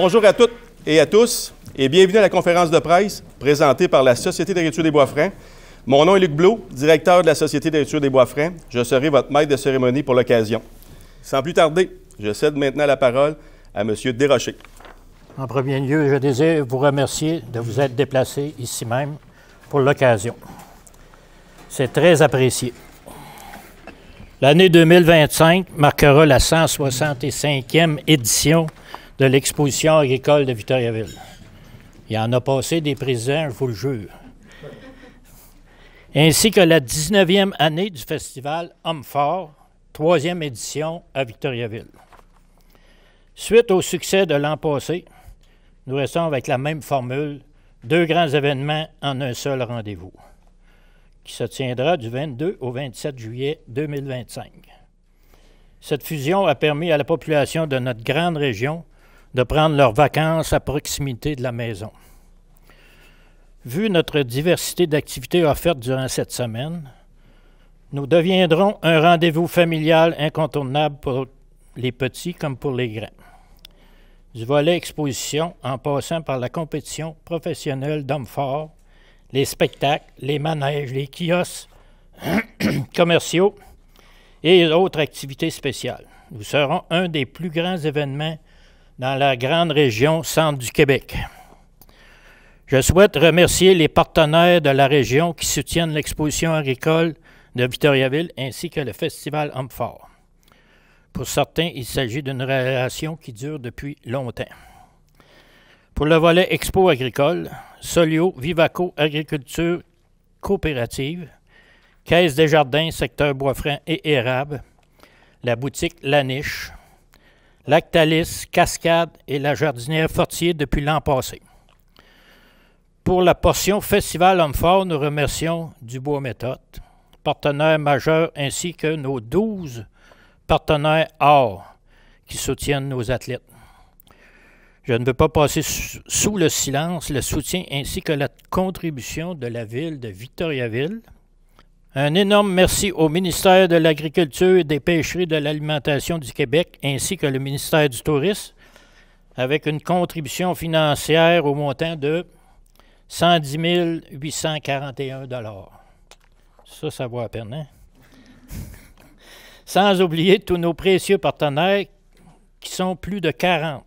bonjour à toutes et à tous et bienvenue à la conférence de presse présentée par la Société d'agriculture des Bois-Francs. Mon nom est Luc Blot, directeur de la Société d'agriculture des Bois-Francs. Je serai votre maître de cérémonie pour l'occasion. Sans plus tarder, je cède maintenant la parole à M. Desrochers. En premier lieu, je désire vous remercier de vous être déplacé ici même pour l'occasion. C'est très apprécié. L'année 2025 marquera la 165e édition de l'exposition agricole de Victoriaville. Il y en a passé des présidents, je vous le jure. Ainsi que la 19e année du festival Hommes forts, 3e édition à Victoriaville. Suite au succès de l'an passé, nous restons avec la même formule, 2 grands événements en un seul rendez-vous, qui se tiendra du 22 au 27 juillet 2025. Cette fusion a permis à la population de notre grande région de prendre leurs vacances à proximité de la maison. Vu notre diversité d'activités offertes durant cette semaine, nous deviendrons un rendez-vous familial incontournable pour les petits comme pour les grands. Du volet exposition, en passant par la compétition professionnelle d'hommes forts, les spectacles, les manèges, les kiosques commerciaux et autres activités spéciales. Nous serons un des plus grands événements dans la grande région centre du Québec. Je souhaite remercier les partenaires de la région qui soutiennent l'exposition agricole de Victoriaville ainsi que le Festival Hommes forts. Pour certains, il s'agit d'une relation qui dure depuis longtemps. Pour le volet Expo agricole, Solio, Vivaco, Agriculture coopérative, Caisse des Jardins, secteur Bois-Francs et Érable, la boutique La Niche, Lactalis, Cascade et la jardinière Fortier depuis l'an passé. Pour la portion Festival Hommes forts, nous remercions Dubois Méthode, partenaire majeur, ainsi que nos 12 partenaires or qui soutiennent nos athlètes. Je ne veux pas passer sous le silence le soutien ainsi que la contribution de la ville de Victoriaville. Un énorme merci au ministère de l'Agriculture, des Pêcheries et de l'Alimentation du Québec ainsi que le ministère du Tourisme avec une contribution financière au montant de 110 841 $. Ça vaut la peine, hein? Sans oublier tous nos précieux partenaires qui sont plus de 40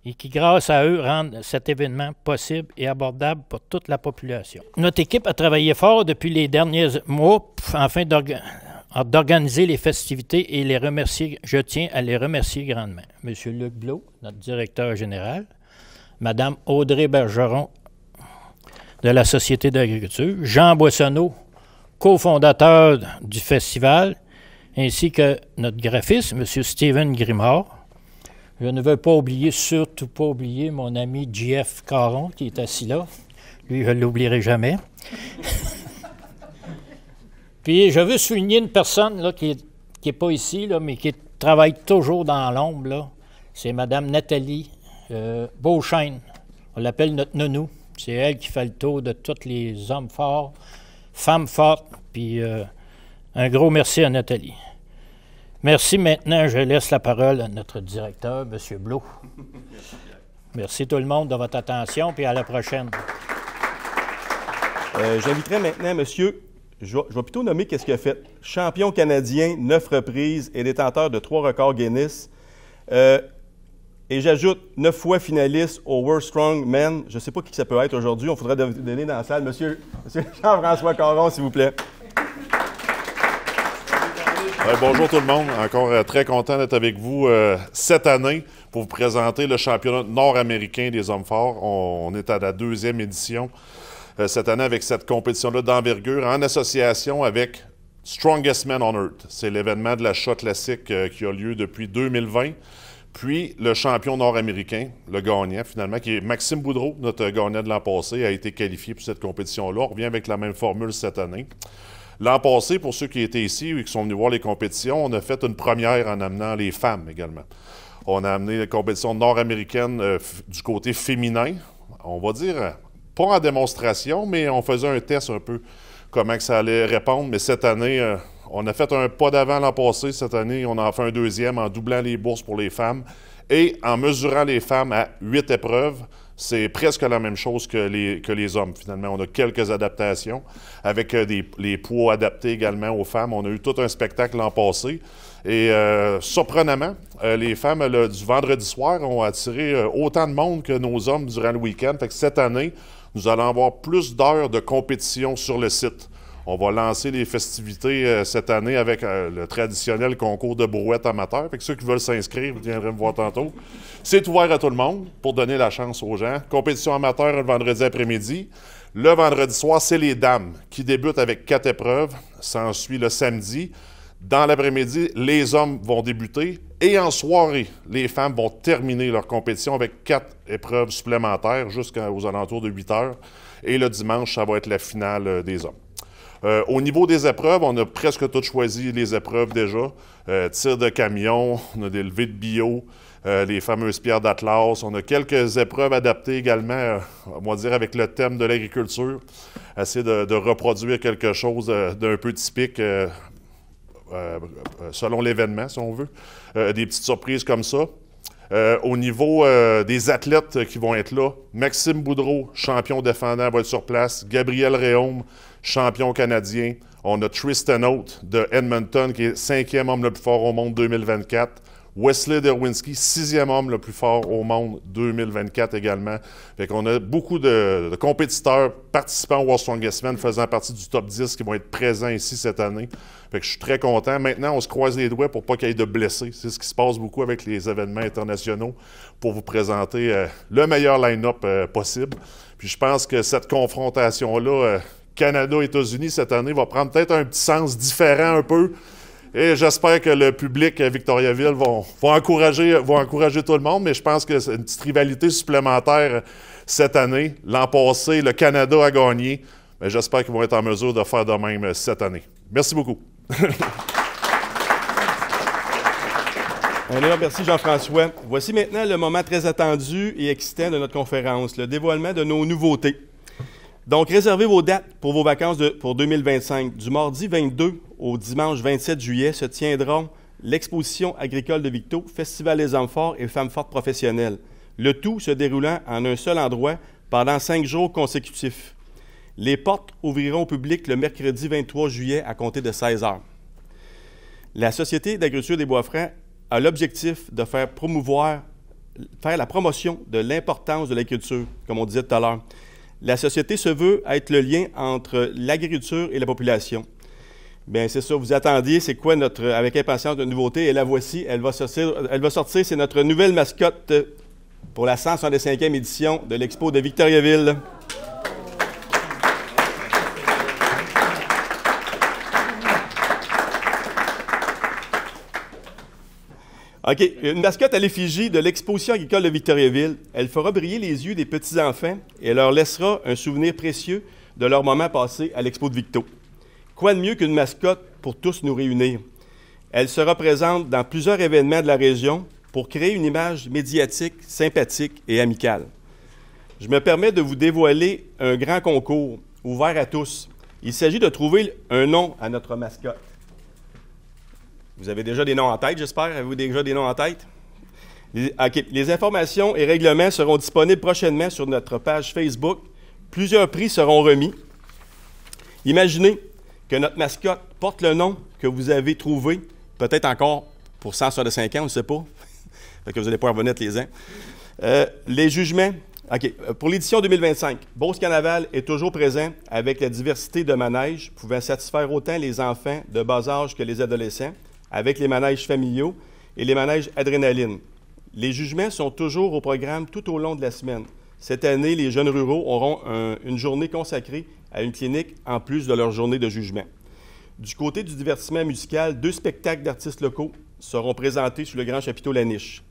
et qui, grâce à eux, rendent cet événement possible et abordable pour toute la population. Notre équipe a travaillé fort depuis les derniers mois afin d'organiser les festivités et les remercier. Je tiens à les remercier grandement. M. Luc Blot, notre directeur général, Mme Audrey Bergeron de la Société d'agriculture, Jean Boissonneau, cofondateur du festival, ainsi que notre graphiste, M. Steven Grimard. Je ne veux pas oublier, surtout pas oublier mon ami JF Caron, qui est assis là. Lui, je ne l'oublierai jamais. Puis, je veux souligner une personne là, qui n'est pas ici, là, mais qui travaille toujours dans l'ombre, là. C'est Mme Nathalie Beauchesne. On l'appelle notre nounou. C'est elle qui fait le tour de tous les hommes forts, femmes fortes, puis un gros merci à Nathalie. Merci. Maintenant, je laisse la parole à notre directeur, M. Blot. Merci tout le monde de votre attention, puis à la prochaine. J'inviterai maintenant monsieur, je vais plutôt nommer qu'est-ce qu'il a fait. Champion canadien, 9 reprises et détenteur de 3 records Guinness. Et j'ajoute 9 fois finaliste au World Strongman. Je ne sais pas qui ça peut être aujourd'hui. On faudrait donner dans la salle. Monsieur Jean-François Caron, s'il vous plaît. Bonjour tout le monde. Encore très content d'être avec vous cette année pour vous présenter le championnat nord-américain des hommes forts. On est à la 2e édition cette année avec cette compétition-là d'envergure en association avec Strongest Man on Earth. C'est l'événement de la shot classique qui a lieu depuis 2020. Puis le champion nord-américain, le gagnant finalement, qui est Maxime Boudreau, notre gagnant de l'an passé, a été qualifié pour cette compétition-là. On revient avec la même formule cette année. L'an passé, pour ceux qui étaient ici et qui sont venus voir les compétitions, on a fait une première en amenant les femmes également. On a amené la compétition nord-américaine du côté féminin. On va dire, pas en démonstration, mais on faisait un test un peu comment que ça allait répondre. Mais cette année, on a fait un pas d'avant l'an passé. Cette année, on en fait un deuxième en doublant les bourses pour les femmes Et en mesurant les femmes à 8 épreuves, c'est presque la même chose que les hommes, finalement. On a quelques adaptations avec les poids adaptés également aux femmes. On a eu tout un spectacle l'an passé. Et surprenamment, les femmes du vendredi soir ont attiré autant de monde que nos hommes durant le week-end. Fait que cette année, nous allons avoir plus d'heures de compétition sur le site. On va lancer les festivités cette année avec le traditionnel concours de brouettes amateurs. Fait que ceux qui veulent s'inscrire, vous viendrez me voir tantôt. C'est ouvert à tout le monde pour donner la chance aux gens. Compétition amateur le vendredi après-midi. Le vendredi soir, c'est les dames qui débutent avec 4 épreuves. S'ensuit le samedi. Dans l'après-midi, les hommes vont débuter. Et en soirée, les femmes vont terminer leur compétition avec 4 épreuves supplémentaires jusqu'aux alentours de 8 heures. Et le dimanche, ça va être la finale des hommes. Au niveau des épreuves, on a presque toutes choisi les épreuves déjà. Tir de camion, on a des levées de bio, les fameuses pierres d'Atlas. On a quelques épreuves adaptées également, on va dire, avec le thème de l'agriculture. Essayer de reproduire quelque chose d'un peu typique selon l'événement, si on veut. Des petites surprises comme ça. Au niveau des athlètes qui vont être là, Maxime Boudreau, champion défendant, va être sur place. Gabriel Réaume, champion canadien. On a Tristan Oates de Edmonton, qui est 5e homme le plus fort au monde 2024. Wesley Derwinski, 6e homme le plus fort au monde 2024 également. Fait qu'on a beaucoup de compétiteurs participants au World Strongest Man faisant partie du top 10 qui vont être présents ici cette année. Fait que je suis très content. Maintenant, on se croise les doigts pour pas qu'il y ait de blessés. C'est ce qui se passe beaucoup avec les événements internationaux pour vous présenter le meilleur line-up possible. Puis je pense que cette confrontation-là, Canada-États-Unis cette année, va prendre peut-être un petit sens différent un peu. Et j'espère que le public à Victoriaville va encourager tout le monde, mais je pense que c'est une petite rivalité supplémentaire cette année. L'an passé, le Canada a gagné, mais j'espère qu'ils vont être en mesure de faire de même cette année. Merci beaucoup. Alors, merci Jean-François. Voici maintenant le moment très attendu et excitant de notre conférence, le dévoilement de nos nouveautés. Donc, réservez vos dates pour vos vacances pour 2025. Du mardi 22 au dimanche 27 juillet se tiendront l'exposition agricole de Victo, Festival des hommes forts et femmes fortes professionnelles. Le tout se déroulant en un seul endroit pendant 5 jours consécutifs. Les portes ouvriront au public le mercredi 23 juillet à compter de 16 heures. La Société d'agriculture des Bois-Francs a l'objectif de faire la promotion de l'importance de l'agriculture, comme on disait tout à l'heure. La Société se veut être le lien entre l'agriculture et la population. Bien, c'est ça, vous attendiez, c'est quoi avec impatience, notre nouveauté, et la voici, elle va sortir, c'est notre nouvelle mascotte pour la 165e édition de l'Expo de Victoriaville. OK. Une mascotte à l'effigie de l'exposition agricole de Victoriaville. Elle fera briller les yeux des petits-enfants et leur laissera un souvenir précieux de leur moment passé à l'Expo de Victo. Quoi de mieux qu'une mascotte pour tous nous réunir? Elle sera présente dans plusieurs événements de la région pour créer une image médiatique, sympathique et amicale. Je me permets de vous dévoiler un grand concours ouvert à tous. Il s'agit de trouver un nom à notre mascotte. Vous avez déjà des noms en tête, j'espère? Avez-vous déjà des noms en tête? OK. Les informations et règlements seront disponibles prochainement sur notre page Facebook. Plusieurs prix seront remis. Imaginez que notre mascotte porte le nom que vous avez trouvé, peut-être encore pour 165 ans, on ne sait pas. Fait que vous allez pouvoir revenir les ans. Les jugements. OK. Pour l'édition 2025, Beauce Carnaval est toujours présent avec la diversité de manèges pouvant satisfaire autant les enfants de bas âge que les adolescents, avec les manèges familiaux et les manèges adrénaline. Les jugements sont toujours au programme tout au long de la semaine. Cette année, les jeunes ruraux auront une journée consacrée à une clinique en plus de leur journée de jugement. Du côté du divertissement musical, 2 spectacles d'artistes locaux seront présentés sur le grand chapiteau La Niche.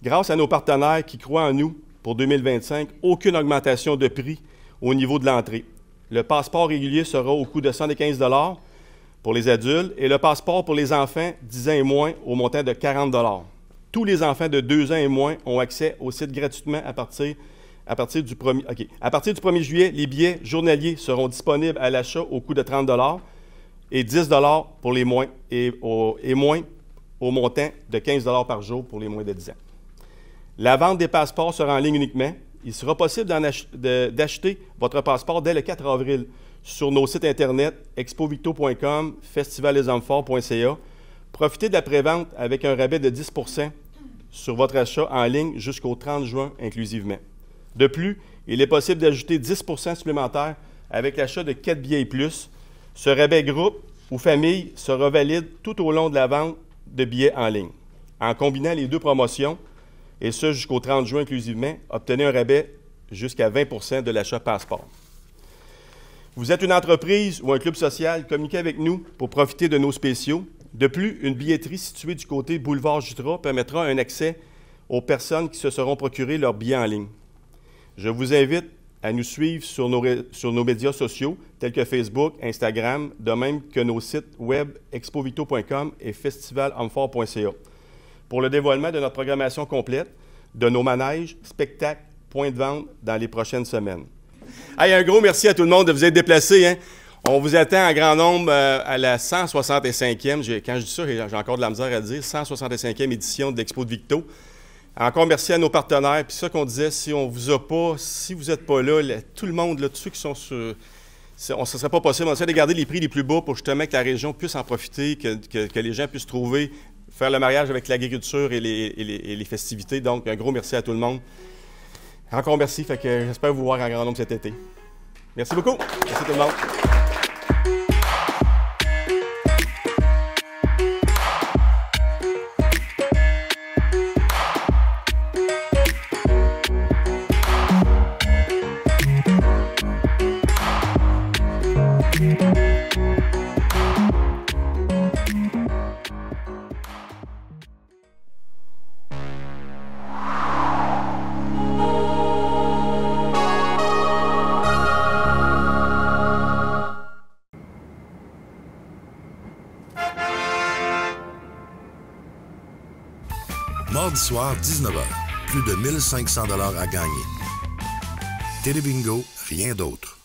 Grâce à nos partenaires qui croient en nous, pour 2025, aucune augmentation de prix au niveau de l'entrée. Le passeport régulier sera au coût de 115 $ pour les adultes et le passeport pour les enfants 10 ans et moins au montant de 40 $. Tous les enfants de 2 ans et moins ont accès au site gratuitement à partir du 1er juillet. Les billets journaliers seront disponibles à l'achat au coût de 30 $ et 10 $ pour les moins et moins au montant de 15 $ par jour pour les moins de 10 ans. La vente des passeports sera en ligne uniquement. Il sera possible d'acheter votre passeport dès le 4 avril sur nos sites Internet expovicto.com, festivaldeshommes-forts.ca. Profitez de la prévente avec un rabais de 10 % sur votre achat en ligne jusqu'au 30 juin inclusivement. De plus, il est possible d'ajouter 10 % supplémentaires avec l'achat de 4 billets et plus. Ce rabais groupe ou famille sera valide tout au long de la vente de billets en ligne. En combinant les deux promotions, et ce jusqu'au 30 juin inclusivement, obtenez un rabais jusqu'à 20 % de l'achat passeport. Vous êtes une entreprise ou un club social, communiquez avec nous pour profiter de nos spéciaux. De plus, une billetterie située du côté boulevard Jutras permettra un accès aux personnes qui se seront procurées leurs billets en ligne. Je vous invite à nous suivre sur nos médias sociaux tels que Facebook, Instagram, de même que nos sites web expovicto.com et festivalhommes-forts.ca pour le dévoilement de notre programmation complète, de nos manèges, spectacles, points de vente dans les prochaines semaines. Hey, un gros merci à tout le monde de vous être déplacés. Hein? On vous attend en grand nombre à la 165e, quand je dis ça, j'ai encore de la misère à le dire, 165e édition de l'Expo de Victo. Encore merci à nos partenaires. Puis ça qu'on disait, si on vous a pas, si vous n'êtes pas là, tout le monde, là, tous ceux qui sont sur... Ce ne serait pas possible. On essaie de garder les prix les plus bas pour justement que la région puisse en profiter, que les gens puissent trouver, faire le mariage avec l'agriculture et les festivités. Donc, un gros merci à tout le monde. Encore merci. Fait que j'espère vous voir en grand nombre cet été. Merci beaucoup. Merci tout le monde. Mardi soir, 19h. Plus de 1500 $ à gagner. Télébingo, rien d'autre.